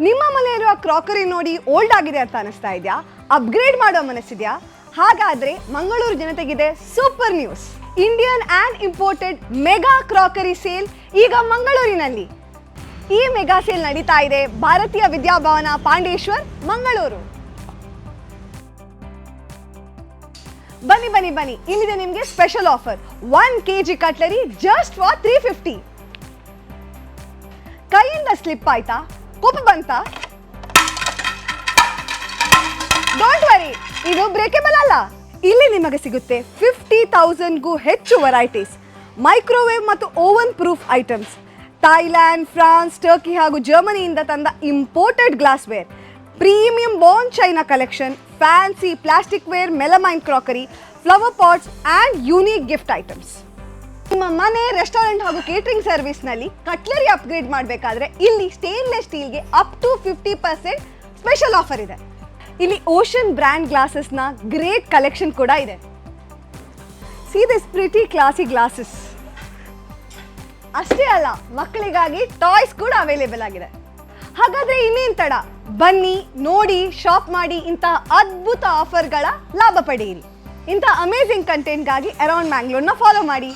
ನಿಮ್ಮ ಮನೆಯಲ್ಲಿರುವ ಕ್ರಾಕರಿ ನೋಡಿ ಓಲ್ಡ್ ಆಗಿದೆ ಅಂತ ಅನಿಸ್ತಾ ಇದೆಯಾ? ಅಪ್ಗ್ರೇಡ್ ಮಾಡೋ ಮನಸ್ಸಿದೆಯಾ? ಹಾಗಾದ್ರೆ ಮಂಗಳೂರು ಜನತೆಗಿದೆ super news. Indian and imported mega crockery sale ಈಗ ಮಂಗಳೂರಿನಲ್ಲಿ. ಈ ಮೆಗಾ ಸೇಲ್ ನಡೀತಾ ಇದೆ ಭಾರತೀಯ ವಿದ್ಯಾಭವನ ಪಾಂಡೇಶ್ವರ್ ಮಂಗಳೂರು. ಬನ್ನಿ ಬನ್ನಿ ಬನ್ನಿ, ಇಲ್ಲಿದೆ ನಿಮಗೆ special offer. 1 kg cutlery just for 350. ಕೈಯಿಂದ ಸ್ಲಿಪ್ ಆಯ್ತಾ? ಕೋಪ ಬಂತಾ? ಡೋಂಟ್ ವರಿ, ಇದು ಬ್ರೇಕೇಬಲ್ ಅಲ್ಲ. ಇಲ್ಲಿ ನಿಮಗೆ ಸಿಗುತ್ತೆ 50,000ಗೂ ಹೆಚ್ಚು ವೆರೈಟೀಸ್, ಮೈಕ್ರೋವೇವ್ ಮತ್ತು oven proof items, Thailand, France, Turkey ಹಾಗೂ ಜರ್ಮನಿಯಿಂದ ತಂದ imported glassware, premium bone china collection, fancy plastic ware, melamine crockery, flower pots and unique gift items. ನಿಮ್ಮ ಮನೆ, ರೆಸ್ಟೋರೆಂಟ್ ಹಾಗೂ ಕೇಟರಿಂಗ್ ಸರ್ವಿಸ್ನಲ್ಲಿ ಕಟ್ಲರಿ ಅಪ್ಗ್ರೇಡ್ ಮಾಡಬೇಕಾದ್ರೆ ಇಲ್ಲಿ ಸ್ಟೇನ್ಲೆಸ್ ಸ್ಟೀಲ್ಗೆ ಅಪ್ ಟು 50% ಸ್ಪೆಷಲ್ ಆಫರ್ ಇದೆ. ಇಲ್ಲಿ ಓಷನ್ ಬ್ರ್ಯಾಂಡ್ ಗ್ಲಾಸಸ್ನ ಗ್ರೇಟ್ ಕಲೆಕ್ಷನ್ ಕೂಡ ಇದೆ. See this pretty classy glasses. ಅಷ್ಟೇ ಅಲ್ಲ, ಮಕ್ಕಳಿಗಾಗಿ ಟಾಯ್ಸ್ ಕೂಡ ಅವೈಲೇಬಲ್ ಆಗಿದೆ. ಹಾಗಾದ್ರೆ ಇನ್ನೇನು ತಡ, ಬನ್ನಿ, ನೋಡಿ, ಶಾಪ್ ಮಾಡಿ, ಇಂತಹ ಅದ್ಭುತ ಆಫರ್ಗಳ ಲಾಭ ಪಡೆಯಿರಿ. ಇಂಥ ಅಮೇಝಿಂಗ್ ಕಂಟೆಂಟ್ಗಾಗಿ ಅರೌಂಡ್ ಮ್ಯಾಂಗ್ಳೂರ್ನ ಫಾಲೋ ಮಾಡಿ.